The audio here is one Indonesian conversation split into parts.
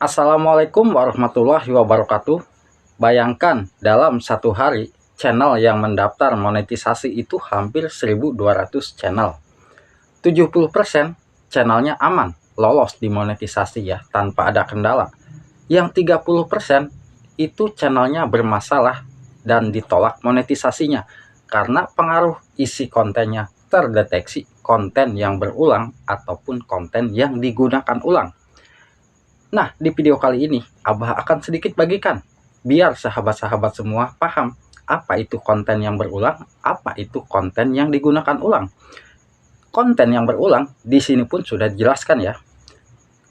Assalamualaikum warahmatullahi wabarakatuh. Bayangkan dalam satu hari channel yang mendaftar monetisasi itu hampir 1.200 channel. 70% channelnya aman, lolos dimonetisasi ya, tanpa ada kendala. Yang 30% itu channelnya bermasalah dan ditolak monetisasinya karena pengaruh isi kontennya terdeteksi konten yang berulang ataupun konten yang digunakan ulang. Nah, di video kali ini Abah akan sedikit bagikan biar sahabat-sahabat semua paham apa itu konten yang berulang, apa itu konten yang digunakan ulang. Konten yang berulang di sini pun sudah dijelaskan ya.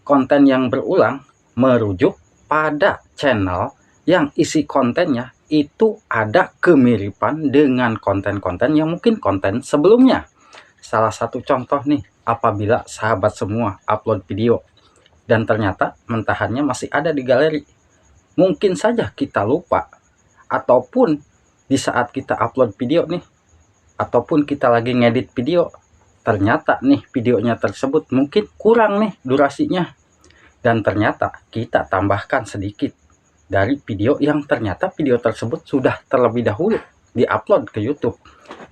Konten yang berulang merujuk pada channel yang isi kontennya itu ada kemiripan dengan konten-konten yang mungkin konten sebelumnya. Salah satu contoh nih, apabila sahabat semua upload video dan ternyata mentahannya masih ada di galeri. Mungkin saja kita lupa, ataupun di saat kita upload video nih, ataupun kita lagi ngedit video, ternyata nih videonya tersebut mungkin kurang nih durasinya. Dan ternyata kita tambahkan sedikit dari video yang ternyata video tersebut sudah terlebih dahulu diupload ke YouTube.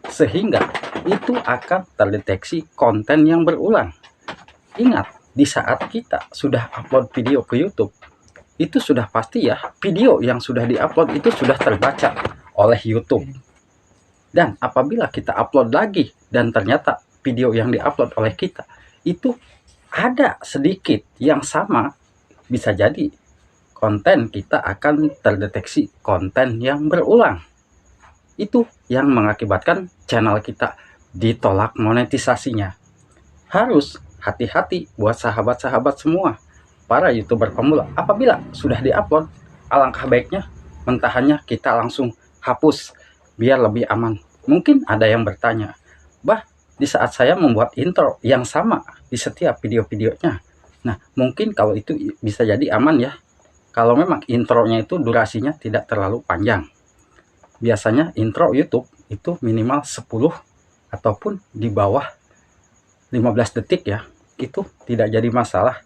Sehingga itu akan terdeteksi konten yang berulang. Ingat, di saat kita sudah upload video ke YouTube, itu sudah pasti ya, video yang sudah diupload itu sudah terbaca oleh YouTube. Dan apabila kita upload lagi dan ternyata video yang diupload oleh kita itu ada sedikit yang sama, bisa jadi konten kita akan terdeteksi konten yang berulang. Itu yang mengakibatkan channel kita ditolak monetisasinya. Harus hati-hati buat sahabat-sahabat semua, para YouTuber pemula. Apabila sudah diupload, alangkah baiknya mentahannya kita langsung hapus biar lebih aman. Mungkin ada yang bertanya, "Bah, di saat saya membuat intro yang sama di setiap video-videonya." Nah, mungkin kalau itu bisa jadi aman ya. Kalau memang intronya itu durasinya tidak terlalu panjang. Biasanya intro YouTube itu minimal 10 ataupun di bawah 15 detik ya. Itu tidak jadi masalah.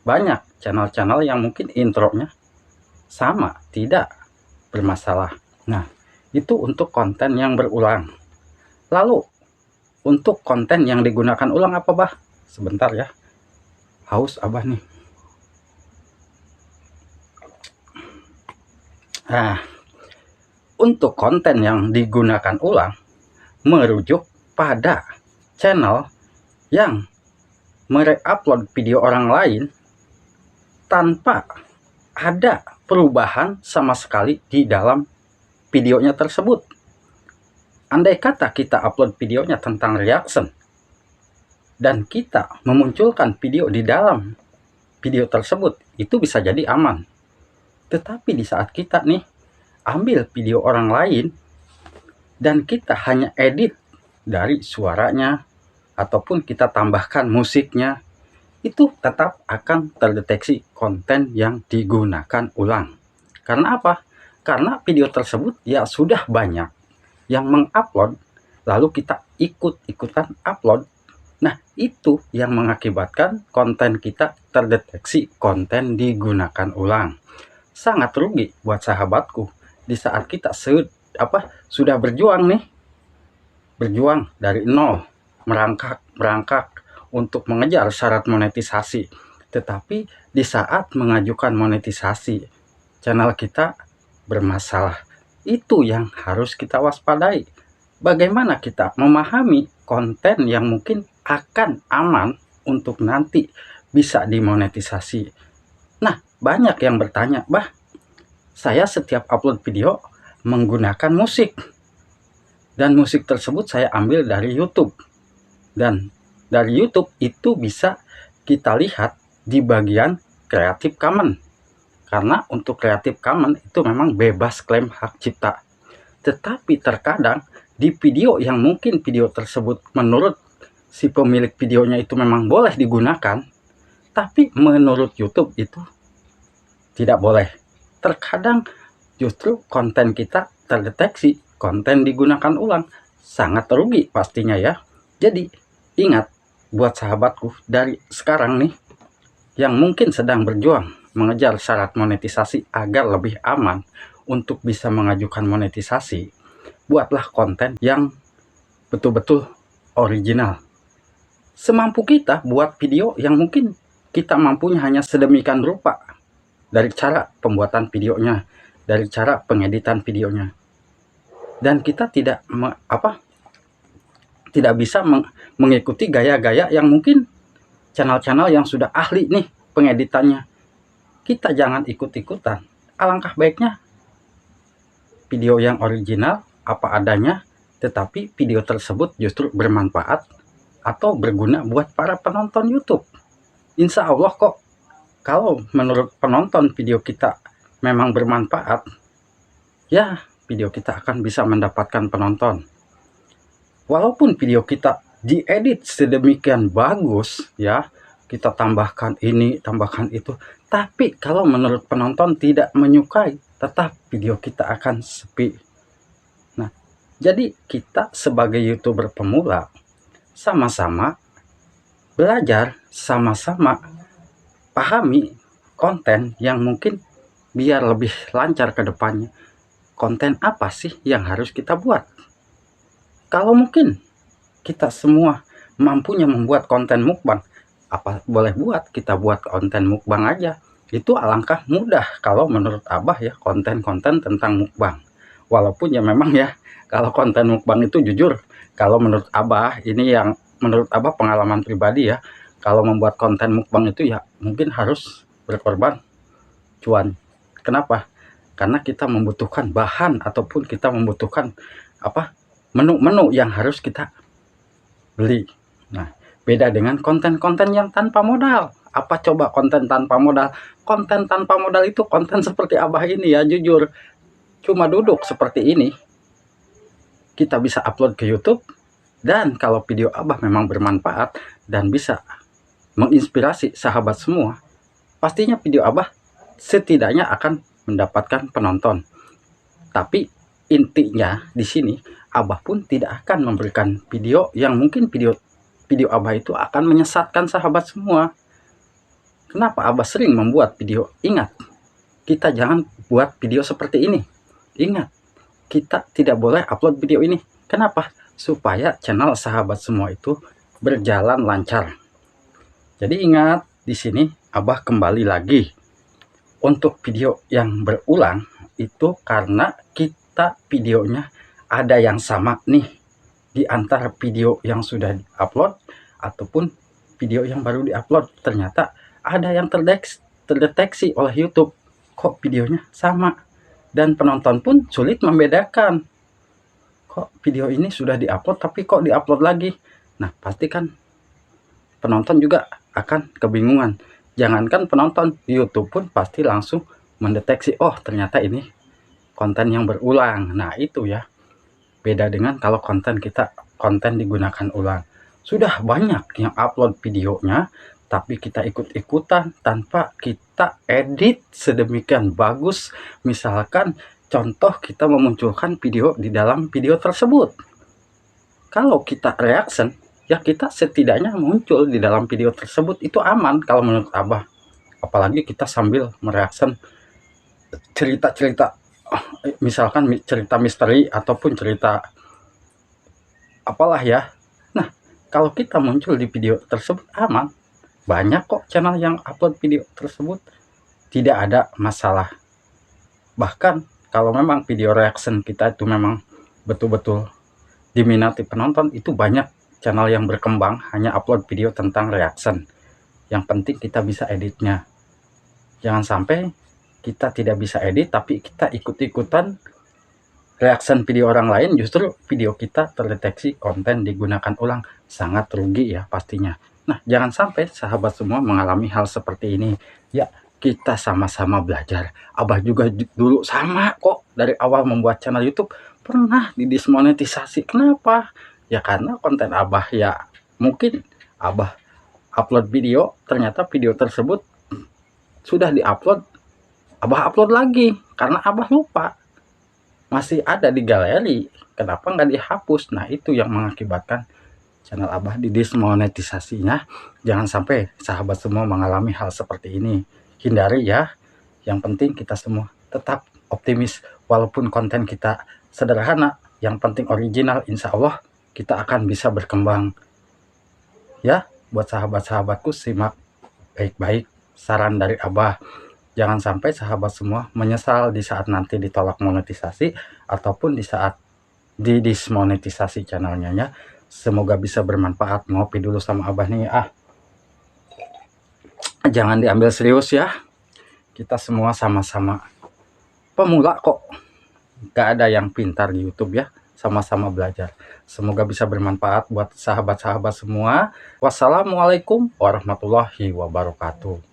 Banyak channel-channel yang mungkin intronya sama, tidak bermasalah. Nah, itu untuk konten yang berulang. Lalu untuk konten yang digunakan ulang apa, Bah? Sebentar ya, haus Abah nih. Nah, untuk konten yang digunakan ulang merujuk pada channel yang mereupload video orang lain tanpa ada perubahan sama sekali di dalam videonya tersebut. Andai kata kita upload videonya tentang reaction dan kita memunculkan video di dalam video tersebut, itu bisa jadi aman. Tetapi di saat kita nih ambil video orang lain dan kita hanya edit dari suaranya ataupun kita tambahkan musiknya, itu tetap akan terdeteksi konten yang digunakan ulang. Karena apa? Karena video tersebut ya sudah banyak yang mengupload, lalu kita ikut-ikutan upload. Nah, itu yang mengakibatkan konten kita terdeteksi konten digunakan ulang. Sangat rugi buat sahabatku di saat kita sudah berjuang nih, berjuang dari nol, merangkak untuk mengejar syarat monetisasi. Tetapi di saat mengajukan monetisasi, channel kita bermasalah. Itu yang harus kita waspadai. Bagaimana kita memahami konten yang mungkin akan aman untuk nanti bisa dimonetisasi. Nah, banyak yang bertanya, "Bah, saya setiap upload video menggunakan musik. Dan musik tersebut saya ambil dari YouTube. Dan dari YouTube itu bisa kita lihat di bagian Creative Commons. Karena untuk Creative Commons itu memang bebas klaim hak cipta. Tetapi terkadang di video yang mungkin video tersebut menurut si pemilik videonya itu memang boleh digunakan, tapi menurut YouTube itu tidak boleh. Terkadang justru konten kita terdeteksi konten digunakan ulang. Sangat rugi pastinya ya. Jadi ingat buat sahabatku dari sekarang nih yang mungkin sedang berjuang mengejar syarat monetisasi agar lebih aman untuk bisa mengajukan monetisasi, buatlah konten yang betul-betul original. Semampu kita buat video yang mungkin kita mampunya hanya sedemikian rupa, dari cara pembuatan videonya, dari cara pengeditan videonya. Dan kita tidak bisa mengikuti gaya-gaya yang mungkin channel-channel yang sudah ahli nih pengeditannya. Kita jangan ikut-ikutan. Alangkah baiknya video yang original apa adanya, tetapi video tersebut justru bermanfaat atau berguna buat para penonton YouTube. Insya Allah kok, kalau menurut penonton video kita memang bermanfaat, ya video kita akan bisa mendapatkan penonton. Walaupun video kita diedit sedemikian bagus, ya, kita tambahkan ini, tambahkan itu, tapi kalau menurut penonton tidak menyukai, tetap video kita akan sepi. Nah, jadi kita sebagai YouTuber pemula, sama-sama belajar, sama-sama pahami konten yang mungkin biar lebih lancar ke depannya. Konten apa sih yang harus kita buat? Kalau mungkin kita semua mampunya membuat konten mukbang, apa boleh buat, kita buat konten mukbang aja. Itu alangkah mudah kalau menurut Abah ya, konten-konten tentang mukbang. Walaupun ya memang ya, kalau konten mukbang itu jujur, kalau menurut Abah, ini yang menurut Abah pengalaman pribadi ya, kalau membuat konten mukbang itu ya mungkin harus berkorban cuan. Kenapa? Karena kita membutuhkan bahan ataupun kita membutuhkan menu-menu yang harus kita beli. Nah, beda dengan konten-konten yang tanpa modal. Apa coba konten tanpa modal? Konten tanpa modal itu konten seperti Abah ini ya, jujur. Cuma duduk seperti ini, kita bisa upload ke YouTube, dan kalau video Abah memang bermanfaat dan bisa menginspirasi sahabat semua, pastinya video Abah setidaknya akan mendapatkan penonton. Tapi intinya di sini, Abah pun tidak akan memberikan video yang mungkin video Abah itu akan menyesatkan sahabat semua. Kenapa Abah sering membuat video? Ingat, kita jangan buat video seperti ini. Ingat, kita tidak boleh upload video ini. Kenapa? Supaya channel sahabat semua itu berjalan lancar. Jadi ingat, di sini Abah kembali lagi. Untuk video yang berulang itu karena kita videonya ada yang sama nih di antara video yang sudah diupload ataupun video yang baru diupload. Ternyata ada yang terdeteksi oleh YouTube, kok videonya sama, dan penonton pun sulit membedakan, kok video ini sudah diupload tapi kok diupload lagi. Nah, pastikan penonton juga akan kebingungan. Jangankan penonton, YouTube pun pasti langsung mendeteksi, oh ternyata ini konten yang berulang. Nah itu ya, beda dengan kalau konten digunakan ulang. Sudah banyak yang upload videonya, tapi kita ikut-ikutan tanpa kita edit sedemikian bagus. Misalkan contoh, kita memunculkan video di dalam video tersebut. Kalau kita reaction, ya kita setidaknya muncul di dalam video tersebut, itu aman kalau menurut Abah. Apalagi kita sambil mereaction cerita-cerita, misalkan cerita misteri ataupun cerita apalah ya. Nah, kalau kita muncul di video tersebut aman. Banyak kok channel yang upload video tersebut, tidak ada masalah. Bahkan kalau memang video reaction kita itu memang betul-betul diminati penonton, itu banyak channel yang berkembang hanya upload video tentang reaction. Yang penting kita bisa editnya. Jangan sampai kita tidak bisa edit tapi kita ikut-ikutan reaction video orang lain, justru video kita terdeteksi konten digunakan ulang. Sangat rugi ya pastinya. Nah, jangan sampai sahabat semua mengalami hal seperti ini. Ya, kita sama-sama belajar. Abah juga dulu sama kok, dari awal membuat channel YouTube pernah didismonetisasi. Kenapa? Ya karena konten Abah ya, mungkin Abah upload video, ternyata video tersebut sudah diupload, Abah upload lagi karena Abah lupa, masih ada di galeri, kenapa nggak dihapus? Nah itu yang mengakibatkan channel Abah didismonetisasinya. Jangan sampai sahabat semua mengalami hal seperti ini. hindari ya. Yang penting kita semua tetap optimis, walaupun konten kita sederhana, yang penting original. Insya Allah kita akan bisa berkembang ya. Buat sahabat-sahabatku, simak baik-baik saran dari Abah. Jangan sampai sahabat semua menyesal di saat nanti ditolak monetisasi ataupun di saat didismonetisasi channelnya ya. Semoga bisa bermanfaat. Ngopi dulu sama Abah nih. Jangan diambil serius ya. Kita semua sama-sama pemula kok. Gak ada yang pintar di YouTube ya. Sama-sama belajar. Semoga bisa bermanfaat buat sahabat-sahabat semua. Wassalamualaikum warahmatullahi wabarakatuh.